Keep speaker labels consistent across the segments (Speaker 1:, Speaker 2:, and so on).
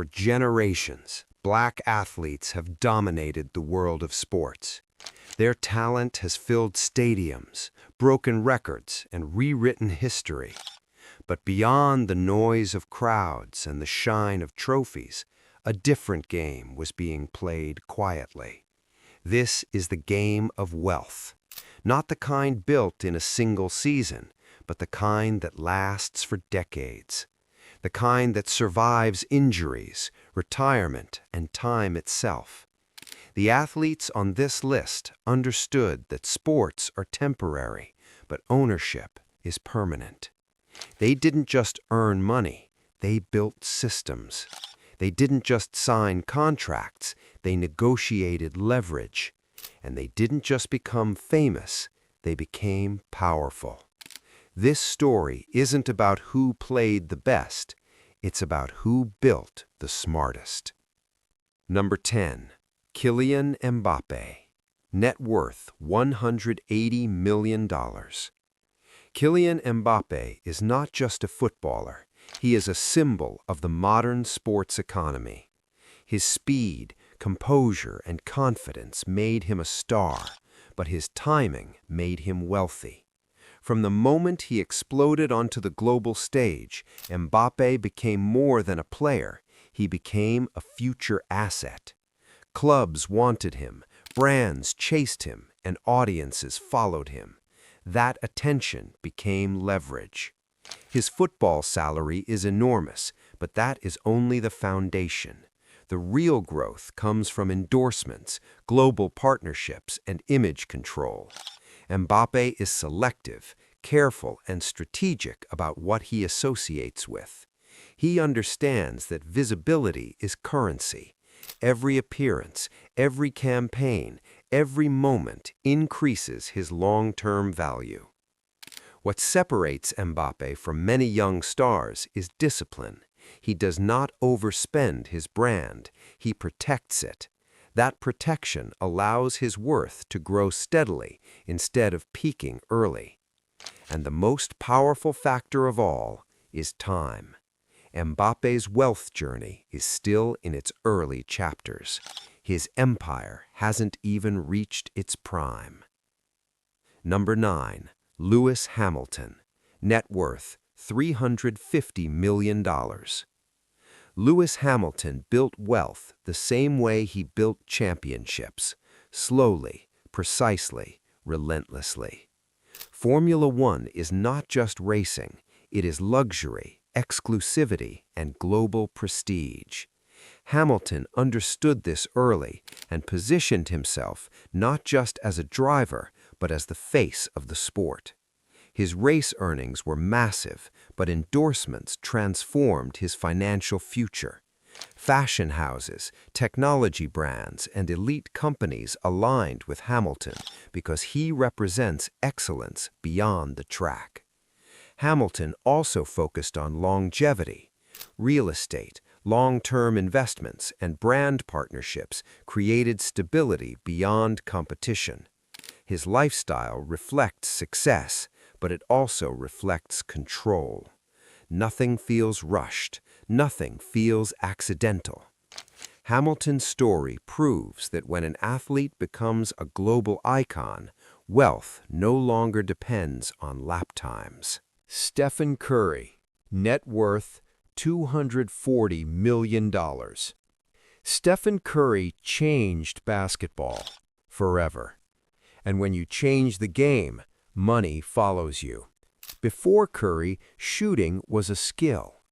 Speaker 1: For generations, black athletes have dominated the world of sports. Their talent has filled stadiums, broken records, and rewritten history. But beyond the noise of crowds and the shine of trophies, a different game was being played quietly. This is the game of wealth, not the kind built in a single season, but the kind that lasts for decades. The kind that survives injuries, retirement, and time itself. The athletes on this list understood that sports are temporary, but ownership is permanent. They didn't just earn money, they built systems. They didn't just sign contracts, they negotiated leverage. And they didn't just become famous, they became powerful. This story isn't about who played the best, it's about who built the smartest. Number 10. Kylian Mbappé. Net worth $180 million. Kylian Mbappé is not just a footballer, he is a symbol of the modern sports economy. His speed, composure, and confidence made him a star, but his timing made him wealthy. From the moment he exploded onto the global stage, Mbappé became more than a player. He became a future asset. Clubs wanted him, brands chased him, and audiences followed him. That attention became leverage. His football salary is enormous, but that is only the foundation. The real growth comes from endorsements, global partnerships, and image control. Mbappé is selective, careful, and strategic about what he associates with. He understands that visibility is currency. Every appearance, every campaign, every moment increases his long-term value. What separates Mbappé from many young stars is discipline. He does not overspend his brand, he protects it. That protection allows his worth to grow steadily instead of peaking early. And the most powerful factor of all is time. Mbappé's wealth journey is still in its early chapters. His empire hasn't even reached its prime. Number 9. Lewis Hamilton. Net worth $350 million. Lewis Hamilton built wealth the same way he built championships, slowly, precisely, relentlessly. Formula One is not just racing, it is luxury, exclusivity, and global prestige. Hamilton understood this early and positioned himself not just as a driver, but as the face of the sport. His race earnings were massive, but endorsements transformed his financial future. Fashion houses, technology brands, and elite companies aligned with Hamilton because he represents excellence beyond the track. Hamilton also focused on longevity. Real estate, long-term investments, and brand partnerships created stability beyond competition. His lifestyle reflects success, but it also reflects control. Nothing feels rushed, nothing feels accidental. Hamilton's story proves that when an athlete becomes a global icon, wealth no longer depends on lap times. Stephen Curry, net worth $240 million. Stephen Curry changed basketball forever. And when you change the game, money follows you. Before Curry, shooting was a skill.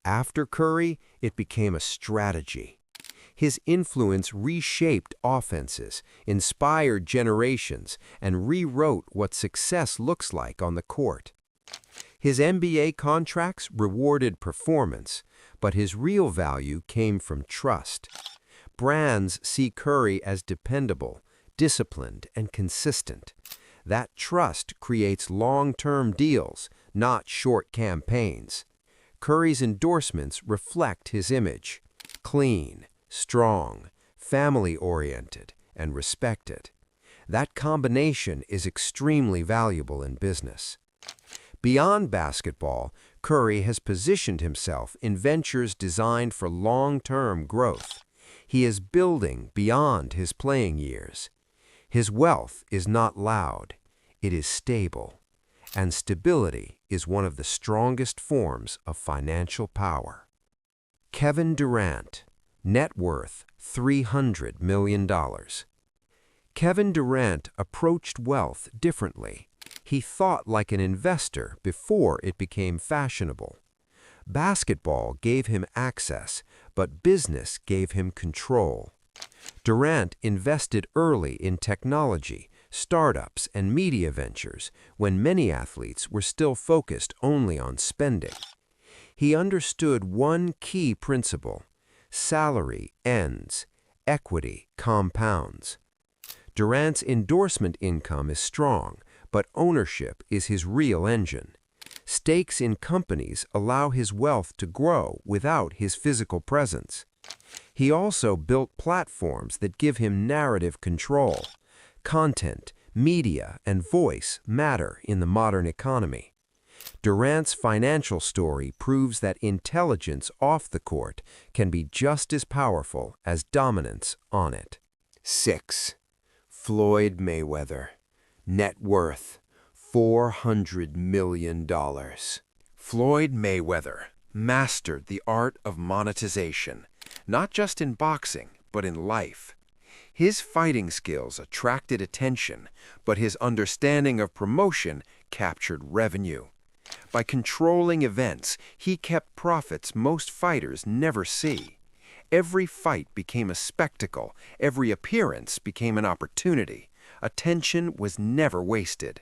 Speaker 1: After Curry, it became a strategy. His influence reshaped offenses, inspired generations, and rewrote what success looks like on the court. His NBA contracts rewarded performance, but his real value came from trust. Brands see Curry as dependable, disciplined, and consistent. That trust creates long-term deals, not short campaigns. Curry's endorsements reflect his image: clean, strong, family-oriented, and respected. That combination is extremely valuable in business. Beyond basketball, Curry has positioned himself in ventures designed for long-term growth. He is building beyond his playing years. His wealth is not loud, it is stable, and stability is one of the strongest forms of financial power. Kevin Durant, net worth $300 million. Kevin Durant approached wealth differently. He thought like an investor before it became fashionable. Basketball gave him access, but business gave him control. Durant invested early in technology, startups, and media ventures when many athletes were still focused only on spending. He understood one key principle: salary ends, equity compounds. Durant's endorsement income is strong, but ownership is his real engine. Stakes in companies allow his wealth to grow without his physical presence. He also built platforms that give him narrative control. Content, media, and voice matter in the modern economy. Durant's financial story proves that intelligence off the court can be just as powerful as dominance on it. 6. Floyd Mayweather, net worth $400 million. Floyd Mayweather mastered the art of monetization, not just in boxing, but in life. His fighting skills attracted attention, but his understanding of promotion captured revenue. By controlling events, he kept profits most fighters never see. Every fight became a spectacle, every appearance became an opportunity. Attention was never wasted.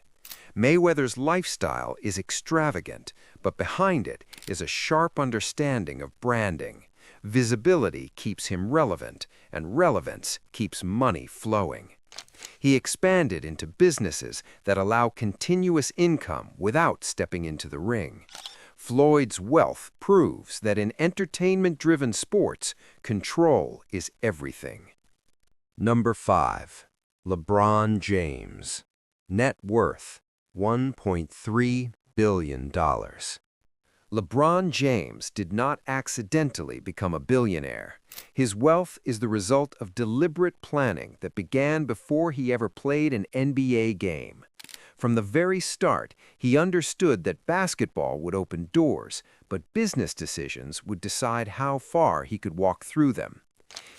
Speaker 1: Mayweather's lifestyle is extravagant, but behind it is a sharp understanding of branding. Visibility keeps him relevant, and relevance keeps money flowing. He expanded into businesses that allow continuous income without stepping into the ring. Floyd's wealth proves that in entertainment-driven sports, control is everything. Number 5. LeBron James, net worth $1.3 billion. LeBron James did not accidentally become a billionaire. His wealth is the result of deliberate planning that began before he ever played an NBA game. From the very start, he understood that basketball would open doors, but business decisions would decide how far he could walk through them.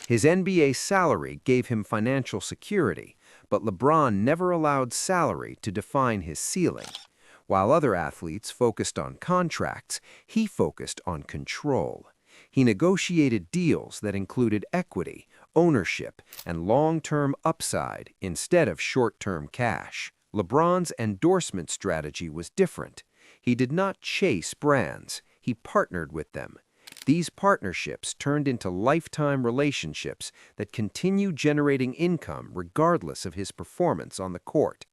Speaker 1: His NBA salary gave him financial security, but LeBron never allowed salary to define his ceiling. While other athletes focused on contracts, he focused on control. He negotiated deals that included equity, ownership, and long-term upside instead of short-term cash. LeBron's endorsement strategy was different. He did not chase brands, he partnered with them. These partnerships turned into lifetime relationships that continue generating income regardless of his performance on the court.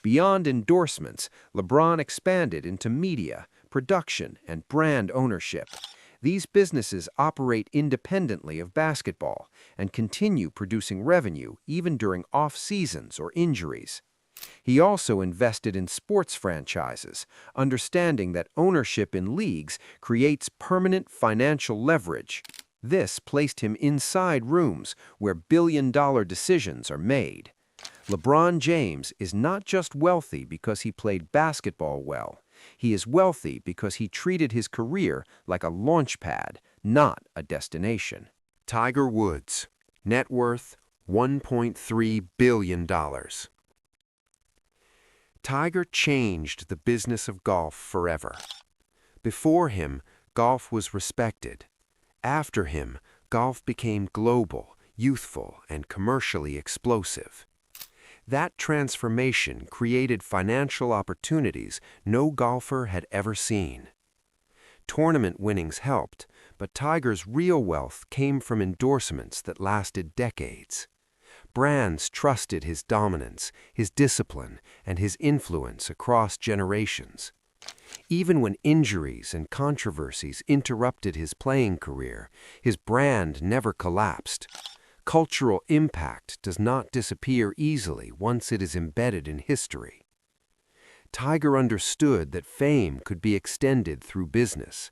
Speaker 1: Beyond endorsements, LeBron expanded into media, production, and brand ownership. These businesses operate independently of basketball and continue producing revenue even during off-seasons or injuries. He also invested in sports franchises, understanding that ownership in leagues creates permanent financial leverage. This placed him inside rooms where billion-dollar decisions are made. LeBron James is not just wealthy because he played basketball well. He is wealthy because he treated his career like a launch pad, not a destination. Tiger Woods, net worth $1.3 billion. Tiger changed the business of golf forever. Before him, golf was respected. After him, golf became global, youthful, and commercially explosive. That transformation created financial opportunities no golfer had ever seen. Tournament winnings helped, but Tiger's real wealth came from endorsements that lasted decades. Brands trusted his dominance, his discipline, and his influence across generations. Even when injuries and controversies interrupted his playing career, his brand never collapsed. Cultural impact does not disappear easily once it is embedded in history. Tiger understood that fame could be extended through business.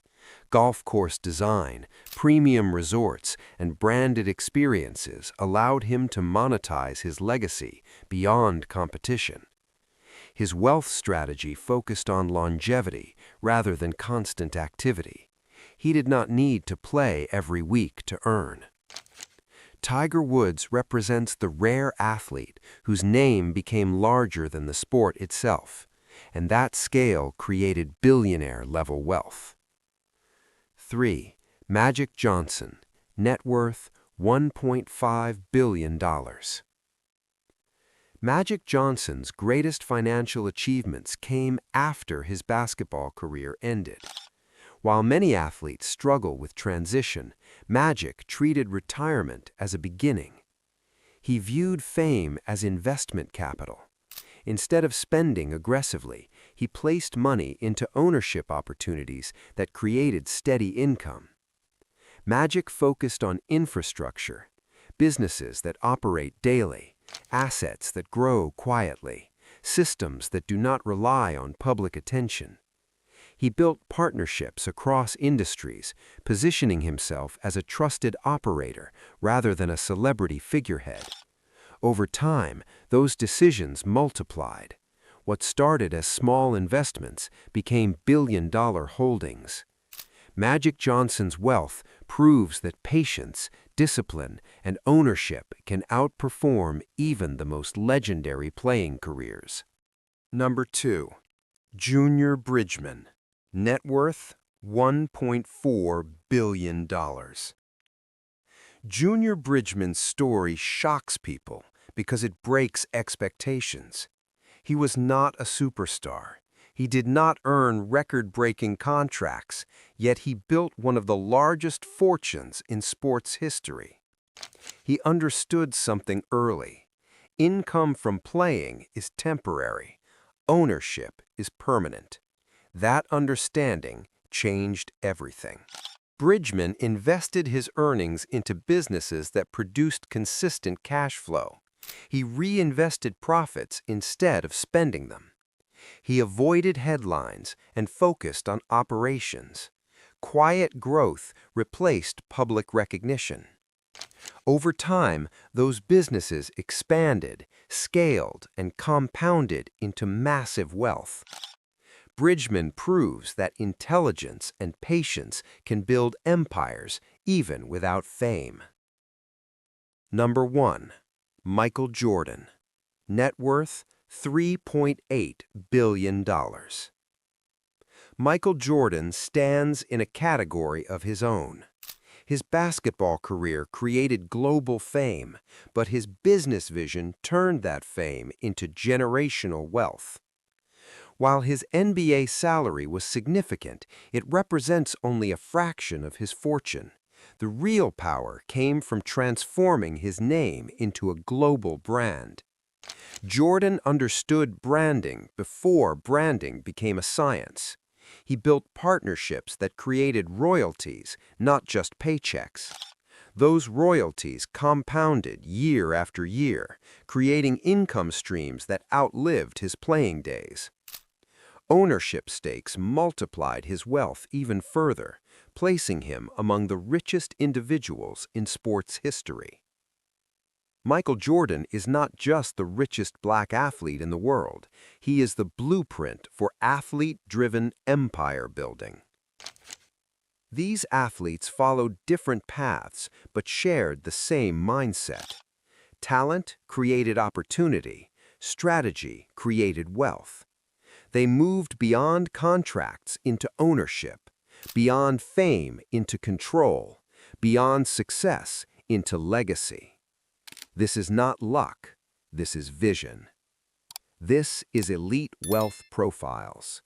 Speaker 1: Golf course design, premium resorts, and branded experiences allowed him to monetize his legacy beyond competition. His wealth strategy focused on longevity rather than constant activity. He did not need to play every week to earn. Tiger Woods represents the rare athlete whose name became larger than the sport itself, and that scale created billionaire-level wealth. 3. Magic Johnson, net worth $1.5 billion. Magic Johnson's greatest financial achievements came after his basketball career ended. While many athletes struggle with transition, Magic treated retirement as a beginning. He viewed fame as investment capital. Instead of spending aggressively, he placed money into ownership opportunities that created steady income. Magic focused on infrastructure, businesses that operate daily, assets that grow quietly, systems that do not rely on public attention. He built partnerships across industries, positioning himself as a trusted operator rather than a celebrity figurehead. Over time, those decisions multiplied. What started as small investments became billion-dollar holdings. Magic Johnson's wealth proves that patience, discipline, and ownership can outperform even the most legendary playing careers. Number 2. Junior Bridgman, net worth $1.4 billion. Junior Bridgman's story shocks people because it breaks expectations. He was not a superstar. He did not earn record-breaking contracts, yet he built one of the largest fortunes in sports history. He understood something early. Income from playing is temporary. Ownership is permanent. That understanding changed everything. Bridgman invested his earnings into businesses that produced consistent cash flow. He reinvested profits instead of spending them. He avoided headlines and focused on operations. Quiet growth replaced public recognition. Over time, those businesses expanded, scaled, and compounded into massive wealth. Bridgman proves that intelligence and patience can build empires even without fame. Number 1. Michael Jordan, net worth $3.8 billion. Michael Jordan stands in a category of his own. His basketball career created global fame, but his business vision turned that fame into generational wealth. While his NBA salary was significant, it represents only a fraction of his fortune. The real power came from transforming his name into a global brand. Jordan understood branding before branding became a science. He built partnerships that created royalties, not just paychecks. Those royalties compounded year after year, creating income streams that outlived his playing days. Ownership stakes multiplied his wealth even further, placing him among the richest individuals in sports history. Michael Jordan is not just the richest black athlete in the world. He is the blueprint for athlete-driven empire building. These athletes followed different paths but shared the same mindset. Talent created opportunity. Strategy created wealth. They moved beyond contracts into ownership, beyond fame into control, beyond success into legacy. This is not luck, this is vision. This is Elite Wealth Profiles.